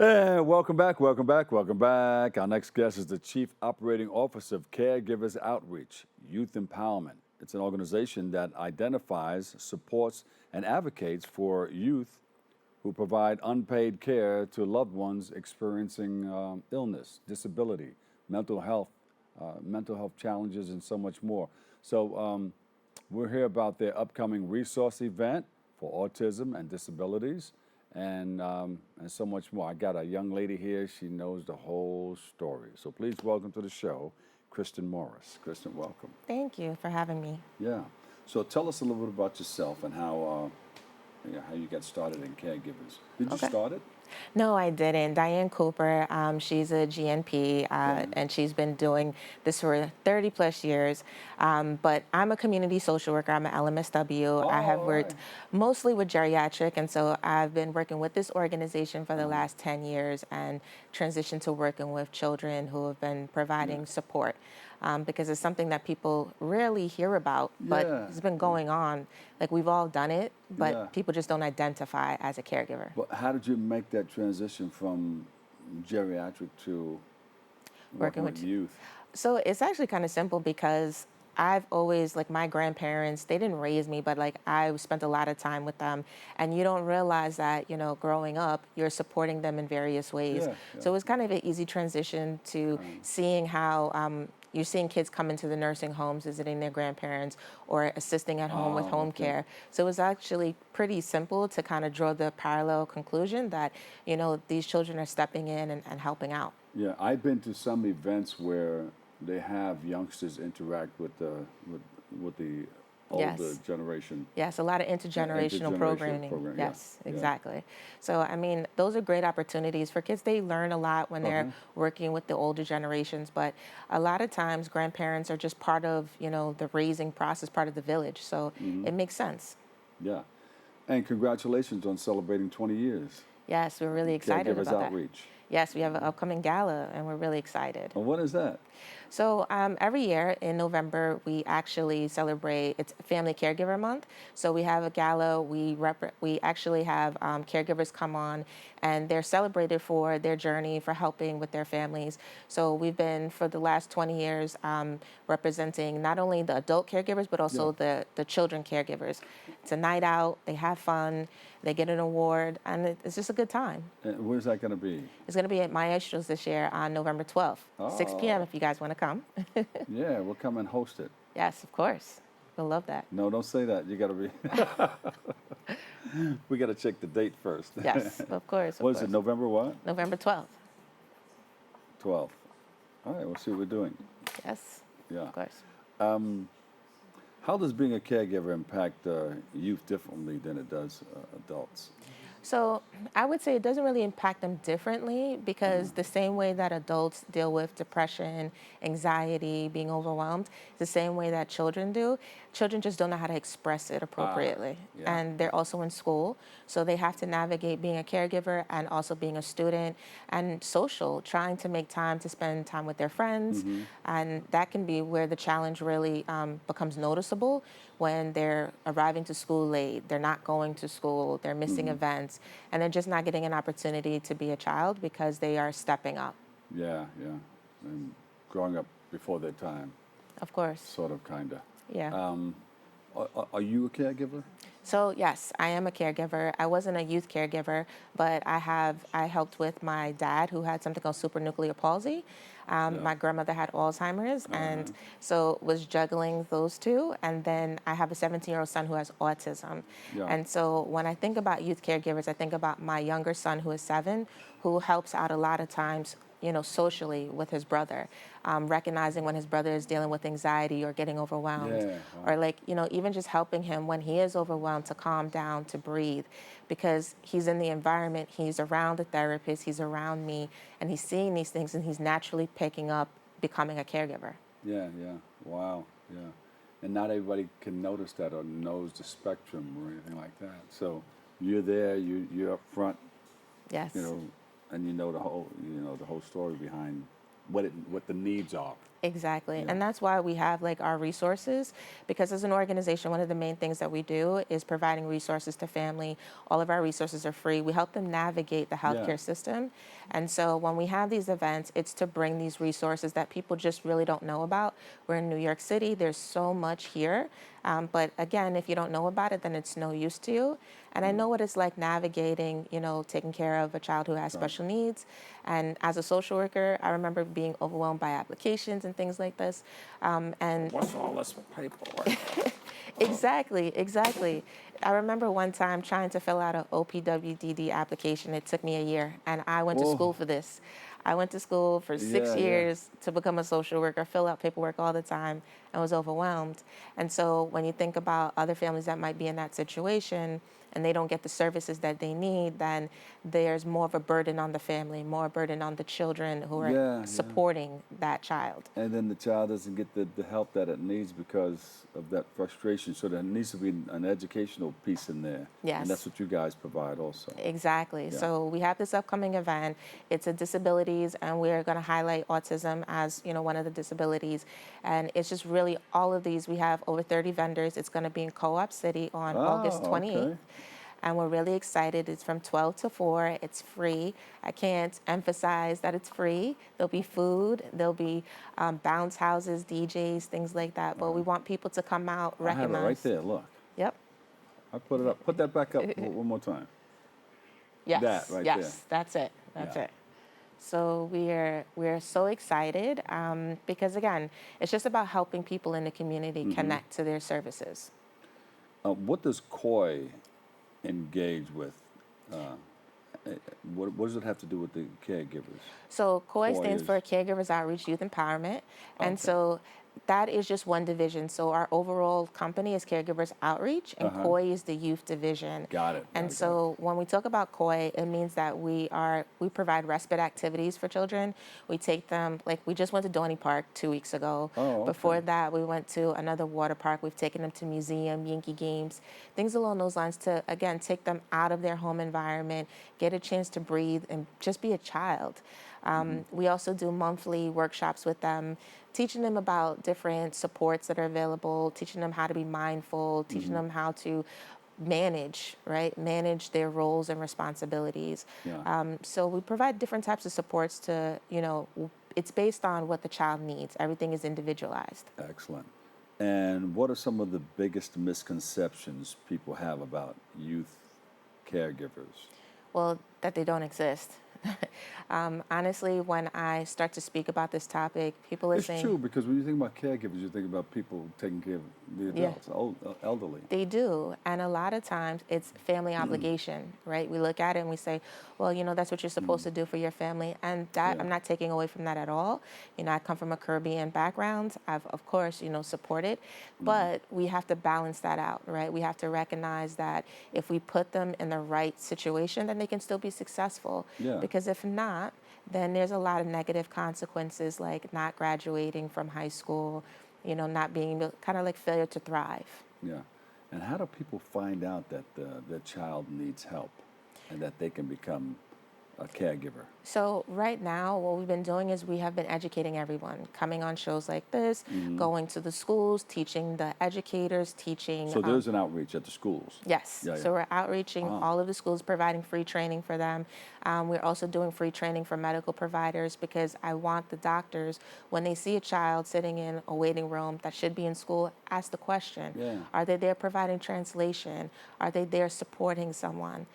And welcome back, welcome back, welcome back. Our next guest is the Chief Operating Officer of Caregivers Outreach, Youth Empowerment. It's an organization that identifies, supports, and advocates for youth who provide unpaid care to loved ones experiencing illness, disability, mental health challenges, and so much more. So we're here about their upcoming resource event for autism and disabilities, and so much more. I got a young lady here. She knows the whole story. So please welcome to the show, Kristin Morris. Kristin, welcome. Thank you for having me. Yeah. So tell us a little bit about yourself and how you got started in caregivers. Did you start it? No, I didn't. Diane Cooper, she's a GNP, and she's been doing this for 30 plus years. But I'm a community social worker. I'm an LMSW. I have worked mostly with geriatric, and so I've been working with this organization for the last 10 years and transitioned to working with children who have been providing support. Because it's something that people rarely hear about, but it's been going on. Like, we've all done it, but people just don't identify as a caregiver. But how did you make that transition from geriatric to working with youth? So it's actually kind of simple because I've always, like, my grandparents, they didn't raise me, but like I spent a lot of time with them, and you don't realize that, growing up, you're supporting them in various ways. So it was kind of an easy transition to seeing how you're seeing kids come into the nursing homes, visiting their grandparents, or assisting at home with home care. So it was actually pretty simple to kind of draw the parallel conclusion that, these children are stepping in and helping out. Yeah, I've been to some events where they have youngsters interact with the older generation. Yes, a lot of intergenerational programming. Yes, exactly. So, I mean, those are great opportunities for kids. They learn a lot when they're working with the older generations, but a lot of times grandparents are just part of, the raising process, part of the village. So it makes sense. Yeah. And congratulations on celebrating 20 years. Yes, we're really excited Caregivers about Outreach. that. Yes, we have an upcoming gala, and we're really excited. Well, what is that? So every year in November, we actually celebrate, it's Family Caregiver Month. So we have a gala, we actually have caregivers come on, and they're celebrated for their journey, for helping with their families. So we've been, for the last 20 years, representing not only the adult caregivers, but also the children caregivers. It's a night out, they have fun, they get an award, and it's just a good time. And where's that going to be? It's going to be at Maestros this year on November 12th, 6 p.m. if you guys want to come. Yeah, we'll come and host it. Yes, of course. We'll love that. No, don't say that. You got to be. We got to check the date first. Yes, of course. What is it, November what? November 12th. 12th. All right, we'll see what we're doing. Yes. Yeah. Of course. How does being a caregiver impact youth differently than it does adults? So I would say it doesn't really impact them differently because the same way that adults deal with depression, anxiety, being overwhelmed, the same way that children do. Children just don't know how to express it appropriately. And they're also in school, so they have to navigate being a caregiver and also being a student and social, trying to make time to spend time with their friends. And that can be where the challenge really becomes noticeable when they're arriving to school late, they're not going to school, they're missing events, and they're just not getting an opportunity to be a child because they are stepping up. Yeah, and growing up before their time. Of course. Sort of, kind of. Yeah. Are you a caregiver? So yes, I am a caregiver. I wasn't a youth caregiver, but I helped with my dad who had something called supranuclear palsy. My grandmother had Alzheimer's, and so was juggling those two. And then I have a 17-year-old son who has autism. And so when I think about youth caregivers, I think about my younger son who is 7, who helps out a lot of times, socially with his brother, recognizing when his brother is dealing with anxiety or getting overwhelmed, or even just helping him when he is overwhelmed to calm down, to breathe, because he's in the environment, he's around the therapist, he's around me, and he's seeing these things, and he's naturally picking up becoming a caregiver. Yeah, wow, yeah. And not everybody can notice that or knows the spectrum or anything like that. So you're there, you're up front. Yes. And you know the whole story behind what the needs are. Exactly. Yeah. And that's why we have like our resources, because as an organization, one of the main things that we do is providing resources to family. All of our resources are free. We help them navigate the Yeah. healthcare system. And so when we have these events, it's to bring these resources that people just really don't know about. We're in New York City, there's so much here. But again, if you don't know about it, then it's no use to you. And I know what it's like navigating, taking care of a child who has special needs. And as a social worker, I remember being overwhelmed by applications and things like this. And What's all this paperwork? Exactly. I remember one time trying to fill out an OPWDD application. It took me a year, and I went to school for this. I went to school for six Yeah. years to become a social worker, fill out paperwork all the time, and was overwhelmed. And so when you think about other families that might be in that situation and they don't get the services that they need, then there's more of a burden on the family, more burden on the children who are Yeah. supporting that child. And then the child doesn't get the help that it needs because of that frustration. So there needs to be an educational piece in there. Yes. And that's what you guys provide also. Exactly. Yeah. So we have this upcoming event. It's a disabilities, and we're going to highlight autism as one of the disabilities. And it's just really all of these. We have over 30 vendors. It's going to be in Co-op City on August 28th. Okay. And we're really excited. It's from 12 to 4. It's free. I can't emphasize that it's free. There'll be food. There'll be bounce houses, DJs, things like that. But we want people to come out, I have recognize. it right there. Look. Yep. I put it up. Put that back up one more time. Yes. That right yes. there. That's it. That's Yeah. it. So we're so excited because again, it's just about helping people in the community connect to their services. What does COI engage with? What does it have to do with the caregivers? So COI COI stands is- for Caregivers Outreach Youth Empowerment, and Okay. so that is just one division. So our overall company is Caregivers Outreach, and COI is the youth division. Got it. And so when we talk about COI, it means that we provide respite activities for children. We take them, like we just went to Dorney Park 2 weeks ago. Oh, okay. Before that, we went to another water park. We've taken them to museum, Yankee games, things along those lines to, again, take them out of their home environment, get a chance to breathe and just be a child. We also do monthly workshops with them, teaching them about different supports that are available, teaching them how to be mindful, teaching them how to manage their roles and responsibilities. Yeah. So we provide different types of supports to, it's based on what the child needs. Everything is individualized. Excellent. And what are some of the biggest misconceptions people have about youth caregivers? Well, that they don't exist. Honestly, when I start to speak about this topic, people are It's saying true, because when you think about caregivers, you think about people taking care of the Yeah. adults, elderly. they do. And a lot of times it's family obligation, right? We look at it and we say, well, that's what you're supposed to do for your family. And that Yeah. I'm not taking away from that at all. I come from a Caribbean background. I've, of course, supported, but we have to balance that out, right? We have to recognize that if we put them in the right situation, then they can still be successful. Yeah. Because if not, then there's a lot of negative consequences, like not graduating from high school, not being able, kind of like failure to thrive. Yeah. And how do people find out that their child needs help and that they can become a caregiver? So right now, what we've been doing is we have been educating everyone, coming on shows like this, going to the schools, teaching the educators, teaching. So there's an outreach at the schools. Yes. Yeah, So yeah. we're outreaching all of the schools, providing free training for them. We're also doing free training for medical providers because I want the doctors, when they see a child sitting in a waiting room that should be in school, ask the question, Yeah. are they there providing translation? Are they there supporting someone?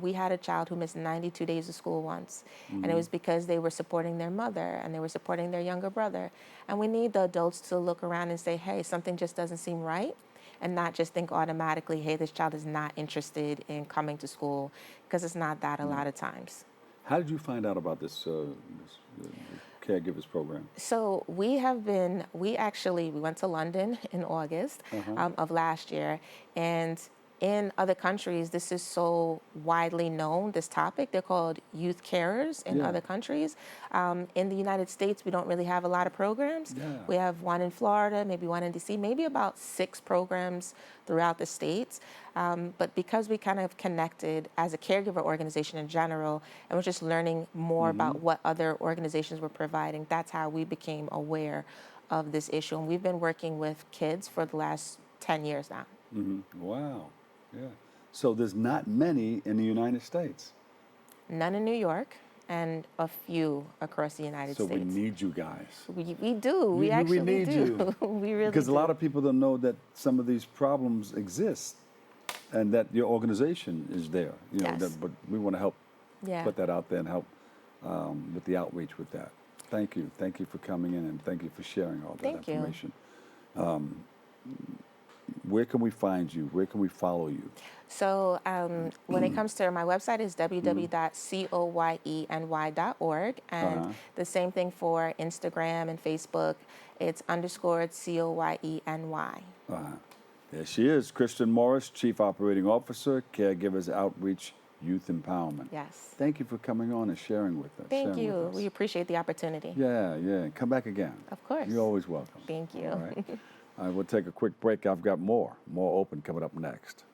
We had a child who missed 92 days of school once, and it was because they were supporting their mother and they were supporting their younger brother. And we need the adults to look around and say, hey, something just doesn't seem right, and not just think automatically, hey, this child is not interested in coming to school, because it's not that a lot of times. How did you find out about this caregivers program? So we went to London in August of last year, and in other countries, this is so widely known, this topic. They're called youth carers in Yeah. other countries. In the United States, we don't really have a lot of programs. Yeah. We have one in Florida, maybe one in DC, maybe about 6 programs throughout the states. But because we kind of connected as a caregiver organization in general, and we're just learning more about what other organizations were providing, that's how we became aware of this issue. And we've been working with kids for the last 10 years now. Wow. Yeah. So there's not many in the United States. None in New York, and a few across the United So States. we need you guys. We do. We actually need do. you. We really Because do. a lot of people don't know that some of these problems exist and that your organization is there. You know, Yes. but we want to help Yeah. put that out there and help with the outreach with that. Thank you. Thank you for coming in and thank you for sharing all that Thank you. information. Where can we find you? Where can we follow you? So when it comes to my website is www.coyeny.org, and the same thing for Instagram and Facebook. It's _COYENY. There she is, Kristin Morris, Chief Operating Officer, Caregivers Outreach, Youth Empowerment. Yes. Thank you for coming on and sharing with us. Thank sharing you. with us. We appreciate the opportunity. Yeah, yeah. Come back again. Of course. You're always welcome. Thank you. All right. All right, we'll take a quick break. I've got more open coming up next.